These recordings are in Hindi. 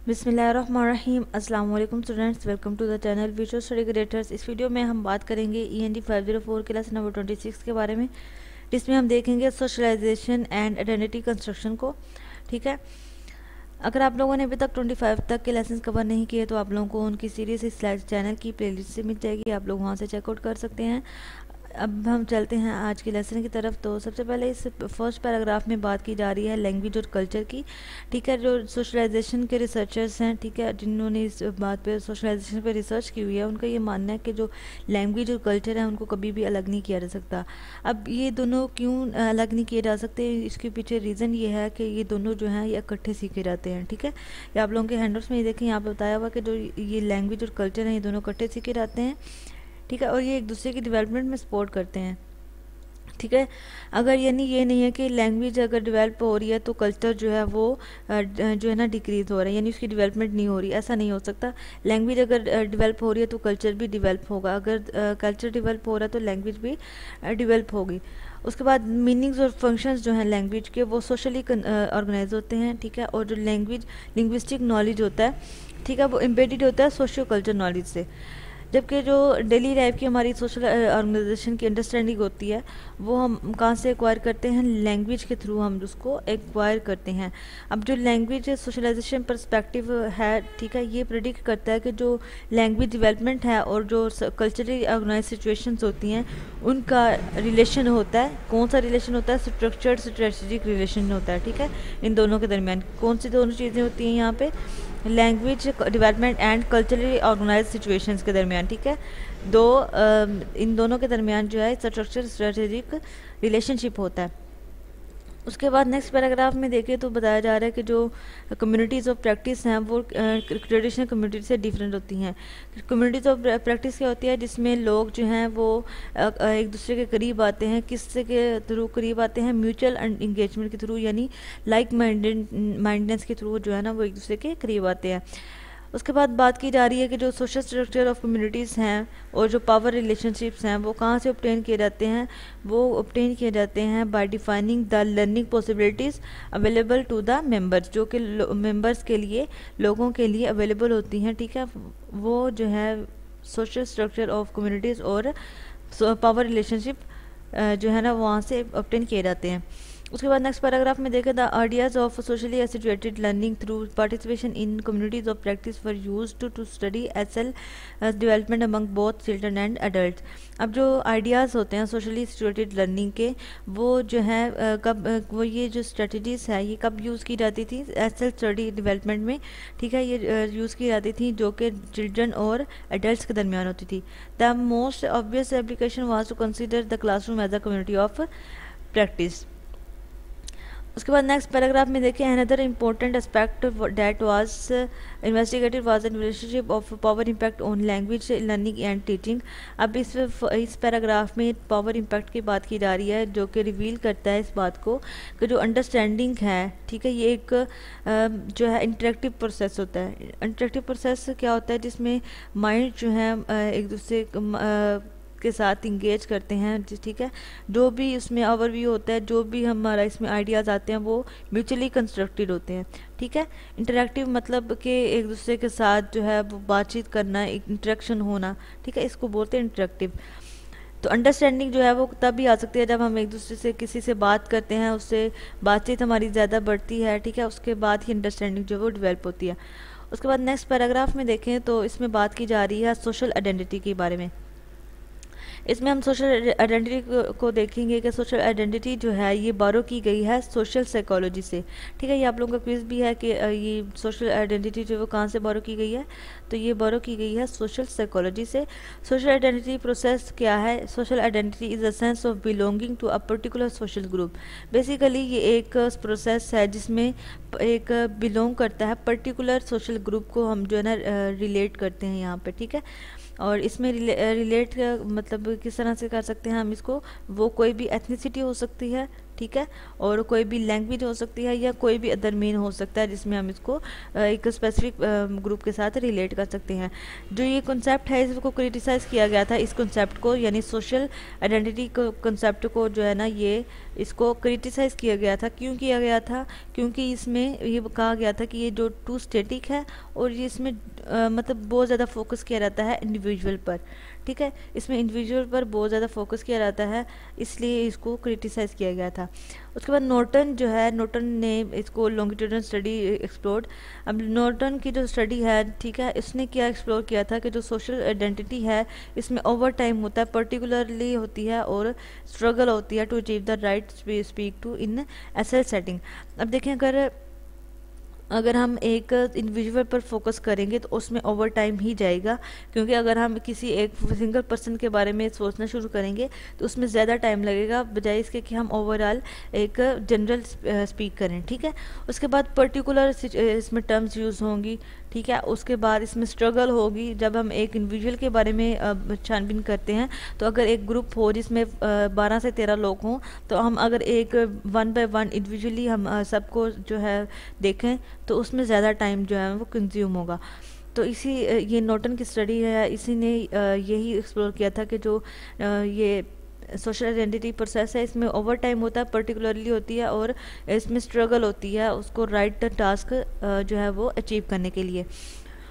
बिस्मिल्लाहिर्रहमानिर्रहीम। अस्सलाम वालेकुम students, welcome to the channel visual study creators. इस वीडियो में हम बात करेंगे END 504 के लेसन नंबर 26 के बारे में, जिसमें हम देखेंगे सोशलाइजेशन एंड आइडेंटिटी कंस्ट्रक्शन को। ठीक है, अगर आप लोगों ने अभी तक 25 तक के लेसन कवर नहीं किए तो आप लोगों को उनकी सीरीज इस चैनल की प्लेलिस्ट से मिल जाएगी, आप लोग वहाँ से चेकआउट कर सकते हैं। अब हम चलते हैं आज के लेसन की तरफ। तो सबसे पहले इस फर्स्ट पैराग्राफ में बात की जा रही है लैंग्वेज और कल्चर की। ठीक है, जो सोशलाइजेशन के रिसर्चर्स हैं, ठीक है, जिन्होंने इस बात पे सोशलाइजेशन पे रिसर्च की हुई है, उनका ये मानना है कि जो लैंग्वेज और कल्चर है उनको कभी भी अलग नहीं किया जा सकता। अब ये दोनों क्यों अलग नहीं किए जा सकते, इसके पीछे रीज़न ये है कि ये दोनों जो हैं ये इकट्ठे सीखे जाते हैं। ठीक है, ये आप लोगों के हैंडआउट्स में ये देखें, यहाँ पर बताया हुआ कि जो ये लैंग्वेज और कल्चर हैं ये दोनों इकट्ठे सीखे जाते हैं। ठीक है, और ये एक दूसरे की डेवलपमेंट में सपोर्ट करते हैं। ठीक है, अगर यानी ये नहीं है कि लैंग्वेज अगर डेवलप हो रही है तो कल्चर जो है वो जो है ना डिक्रीज हो रहा है, यानी उसकी डेवलपमेंट नहीं हो रही, ऐसा नहीं हो सकता। लैंग्वेज अगर डेवलप हो रही है तो कल्चर भी डेवलप होगा, अगर कल्चर डेवलप हो रहा है तो लैंग्वेज भी डेवलप होगी। उसके बाद मीनिंग्स और फंक्शंस जो हैं लैंग्वेज के वो सोशली ऑर्गेनाइज होते हैं। ठीक है, और जो लैंग्वेज लिंग्विस्टिक नॉलेज होता है, ठीक है, वो एम्बेडेड होता है सोशियो कल्चर नॉलेज से। जबकि जो डेली लाइफ की हमारी सोशल ऑर्गेनाइजेशन की अंडरस्टैंडिंग होती है वो हम कहाँ से एक्वायर करते हैं, लैंग्वेज के थ्रू हम उसको एक्वायर करते हैं। अब जो लैंग्वेज सोशलाइजेशन पर्सपेक्टिव है, ठीक है, ये प्रेडिक्ट करता है कि जो लैंग्वेज डेवलपमेंट है और जो कल्चरली ऑर्गेनाइज सिचुएशंस होती हैं उनका रिलेशन होता है। कौन सा रिलेशन होता है? स्ट्रक्चर्ड स्ट्रेटजिक रिलेशन होता है। ठीक है, इन दोनों के दरमियान कौन सी दोनों चीज़ें होती हैं यहाँ पे? Language development and culturally organise situations के दरमियान। ठीक है, इन दोनों के दरमियान जो है स्ट्रक्चर स्ट्रेटेजिक रिलेशनशिप होता है। उसके बाद नेक्स्ट पैराग्राफ में देखें तो बताया जा रहा है कि जो कम्युनिटीज़ ऑफ प्रैक्टिस हैं वो ट्रेडिशनल कम्युनिटी से डिफरेंट होती हैं। कम्युनिटीज़ ऑफ प्रैक्टिस क्या होती है? जिसमें लोग जो हैं वो एक दूसरे के करीब आते हैं। किससे के थ्रू करीब आते हैं? म्यूचुअल इंगेजमेंट के थ्रू, यानी लाइक माइंडनेस के थ्रू जो है ना वो एक दूसरे के करीब आते हैं। उसके बाद बात की जा रही है कि जो सोशल स्ट्रक्चर ऑफ कम्युनिटीज़ हैं और जो पावर रिलेशनशिप्स हैं वो कहाँ से ऑब्टेन किए जाते हैं? वो ऑब्टेन किए जाते हैं by defining the learning possibilities available to the members, जो कि मेंबर्स के लिए, लोगों के लिए अवेलेबल होती हैं। ठीक है, वो जो है सोशल स्ट्रक्चर ऑफ कम्युनिटीज़ और पावर रिलेशनशिप जो है ना वहाँ से ऑब्टेन किए जाते हैं। उसके बाद नेक्स्ट पैराग्राफ में देखें, the ideas of socially situated learning through participation in communities of practice for use to study SL development among both children and adult. अब जो आइडियाज़ होते हैं सोशली एसिचुएटेड लर्निंग के, वो जो है वो ये जो स्ट्रेटजीज है ये कब यूज़ की जाती थी? एसएल स्टडी डेवलपमेंट में। ठीक है, ये यूज़ की जाती थी जो कि चिल्ड्रन और एडल्ट के दरमियान होती थी। The most obvious application was to consider the classroom as a community of practice. उसके बाद नेक्स्ट पैराग्राफ में देखें, another important aspect that was investigated was the relationship of power impact on language learning and teaching. अब इस पैराग्राफ में पावर इम्पैक्ट की बात की जा रही है, जो कि रिवील करता है इस बात को कि जो अंडरस्टैंडिंग है, ठीक है, ये एक जो है इंटरेक्टिव प्रोसेस होता है। इंटरेक्टिव प्रोसेस क्या होता है? जिसमें माइंड जो है एक दूसरे के साथ इंगेज करते हैं। ठीक है, जो भी इसमें ओवरव्यू होता है, जो भी हमारा इसमें आइडियाज़ आते हैं वो म्यूचुअली कंस्ट्रक्टेड होते हैं। ठीक है, इंटरेक्टिव मतलब कि एक दूसरे के साथ जो है वो बातचीत करना, एक इंटरेक्शन होना। ठीक है, इसको बोलते हैं इंटरेक्टिव। तो अंडरस्टैंडिंग जो है वो तभी आ सकती है जब हम एक दूसरे से किसी से बात करते हैं, उससे बातचीत हमारी ज़्यादा बढ़ती है। ठीक है, उसके बाद ही अंडरस्टैंडिंग जो है वो डेवलप होती है। उसके बाद नेक्स्ट पैराग्राफ में देखें तो इसमें बात की जा रही है सोशल आइडेंटिटी के बारे में। इसमें हम सोशल आइडेंटिटी को देखेंगे कि सोशल आइडेंटिटी जो है ये बारो की गई है सोशल साइकोलॉजी से। ठीक है, ये आप लोगों का क्विज भी है कि ये सोशल आइडेंटिटी जो है वो कहाँ से बारो की गई है, तो ये बारो की गई है सोशल साइकोलॉजी से। सोशल आइडेंटिटी प्रोसेस क्या है? Social identity is a sense of belonging to a particular social group. Basically ये एक प्रोसेस है जिसमें एक बिलोंग करता है पर्टिकुलर सोशल ग्रुप को, हम जो है ना रिलेट करते हैं यहाँ पे। ठीक है, और इसमें रिलेट मतलब किस तरह से कर सकते हैं हम इसको? वो कोई भी एथनिसिटी हो सकती है, ठीक है, और कोई भी लैंग्वेज हो सकती है या कोई भी अदर मीन हो सकता है जिसमें हम इसको एक स्पेसिफिक ग्रुप के साथ रिलेट कर सकते हैं। जो ये कॉन्सेप्ट है इसको क्रिटिसाइज़ किया गया था, इस कॉन्सेप्ट को यानी सोशल आइडेंटिटी को कॉन्सेप्ट को जो है ना ये इसको क्रिटिसाइज़ किया गया था। क्यों किया गया था? क्योंकि इसमें ये कहा गया था कि ये जो टू स्टेटिक है और ये इसमें मतलब बहुत ज़्यादा फोकस किया जाता है इंडिविजुअल पर, ठीक है, इसमें इंडिविजुअल पर बहुत ज़्यादा फोकस किया जाता है, इसलिए इसको क्रिटिसाइज़ किया गया था। उसके बाद नॉर्टन जो है, नॉर्टन ने इसको लॉन्गिट्यूडनल स्टडी एक्सप्लोर्ड। अब नॉर्टन की जो स्टडी है, ठीक है, इसने क्या एक्सप्लोर किया था कि जो सोशल आइडेंटिटी है इसमें ओवर टाइम होता है, पर्टिकुलरली होती है और स्ट्रगल होती है to achieve the right speak to in SL setting. अब देखें, अगर हम एक इंडिविजुअल पर फोकस करेंगे तो उसमें ओवर टाइम ही जाएगा, क्योंकि अगर हम किसी एक सिंगल पर्सन के बारे में सोचना शुरू करेंगे तो उसमें ज़्यादा टाइम लगेगा बजाय इसके कि हम ओवरऑल एक जनरल स्पीक करें, ठीक है। उसके बाद पर्टिकुलर इसमें टर्म्स यूज़ होंगी, ठीक है। उसके बाद इसमें स्ट्रगल होगी, जब हम एक इंडिविजुअल के बारे में छानबीन करते हैं तो अगर एक ग्रुप हो जिसमें 12 से 13 लोग हों तो हम अगर एक 1 बाय 1 इंडिविजुअली हम सबको जो है देखें तो उसमें ज़्यादा टाइम जो है वो कंज्यूम होगा। तो इसी ये नॉर्टन की स्टडी है, इसी ने यही एक्सप्लोर किया था कि जो ये सोशल आइडेंटिटी प्रोसेस है इसमें ओवर टाइम होता है, पर्टिकुलरली होती है और इसमें स्ट्रगल होती है उसको राइट टास्क जो है वो अचीव करने के लिए।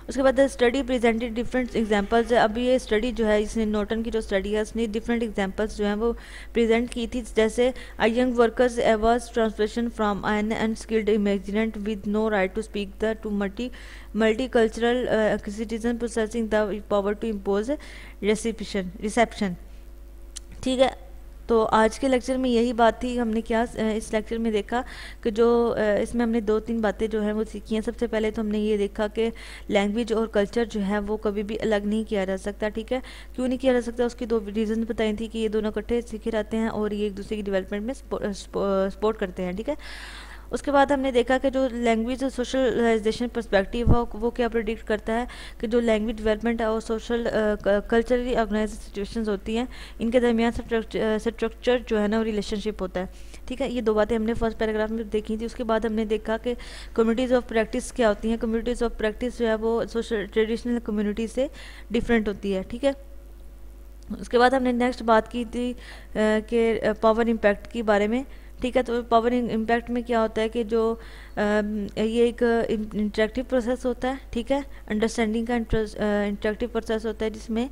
उसके बाद स्टडी प्रेजेंटेड डिफरेंट एग्जांपल्स। अभी ये स्टडी जो है इसने नॉर्टन की जो स्टडी है उसने डिफरेंट एग्जांपल्स जो हैं वो प्रेजेंट की थी, जैसे a young workers was translation from an unskilled immigrant with no right to speak the to multicultural citizen processing the power to impose reception, ठीक है। तो आज के लेक्चर में यही बात थी। हमने क्या इस लेक्चर में देखा कि जो इसमें हमने 2-3 बातें जो हैं वो सीखी हैं। सबसे पहले तो हमने ये देखा कि लैंग्वेज और कल्चर जो है वो कभी भी अलग नहीं किया जा सकता, ठीक है। क्यों नहीं किया जा सकता, उसकी 2 रीज़न बताई थी कि ये दोनों इकट्ठे सीखे रहते हैं और ये एक दूसरे की डेवलपमेंट में सपोर्ट करते हैं, ठीक है। उसके बाद हमने देखा कि जो लैंग्वेज और सोशलाइजेशन पर्सपेक्टिव है वो क्या प्रेडिक्ट करता है कि जो लैंग्वेज डेवलपमेंट है और सोशल कल्चरली ऑर्गेनाइज सिचुएशंस होती हैं इनके दरमियान स्ट्रक्चर जो है ना रिलेशनशिप होता है, ठीक है। ये 2 बातें हमने फर्स्ट पैराग्राफ में देखी थी। उसके बाद हमने देखा कि कम्युनिटीज़ ऑफ प्रैक्टिस क्या होती हैं। कम्युनिटीज़ ऑफ प्रैक्टिस जो है वो सोशल ट्रेडिशनल कम्युनिटी से डिफरेंट होती है, ठीक है। उसके बाद हमने नेक्स्ट बात की थी कि पावर इम्पैक्ट के बारे में, ठीक है। तो पावर इम्पैक्ट में क्या होता है कि जो ये एक इंटरेक्टिव प्रोसेस होता है, ठीक है, अंडरस्टैंडिंग का इंटरेक्टिव प्रोसेस होता है जिसमें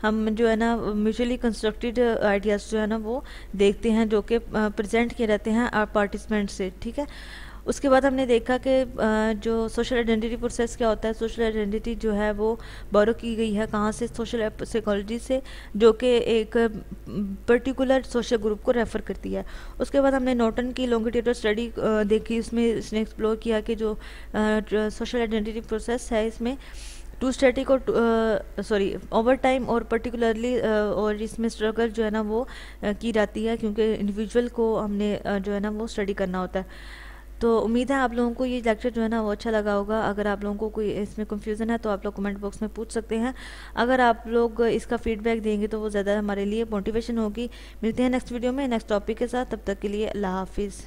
हम जो है ना म्यूचुअली कंस्ट्रक्टेड आइडियाज़ जो है ना वो देखते हैं जो कि प्रेजेंट किए रहते हैं पार्टिसिपेंट से, ठीक है। उसके बाद हमने देखा कि जो सोशल आइडेंटिटी प्रोसेस क्या होता है। सोशल आइडेंटिटी जो है वो बोरो की गई है कहाँ से? सोशल साइकोलॉजी से, जो कि एक पर्टिकुलर सोशल ग्रुप को रेफ़र करती है। उसके बाद हमने नॉर्टन की लॉन्गिट्यूडनल स्टडी देखी, उसमें इसने एक्सप्लोर किया कि जो सोशल आइडेंटिटी प्रोसेस है इसमें टू स्टैटिक और ओवर टाइम और पर्टिकुलरली और इसमें स्ट्रगल जो है ना वो की जाती है, क्योंकि इंडिविजुअल को हमने जो है ना वो स्टडी करना होता है। तो उम्मीद है आप लोगों को ये लेक्चर जो है ना वो अच्छा लगा होगा। अगर आप लोगों को कोई इसमें कंफ्यूजन है तो आप लोग कमेंट बॉक्स में पूछ सकते हैं। अगर आप लोग इसका फीडबैक देंगे तो वो ज़्यादा हमारे लिए मोटिवेशन होगी। मिलते हैं नेक्स्ट वीडियो में नेक्स्ट टॉपिक के साथ, तब तक के लिए अल्लाह हाफिज़।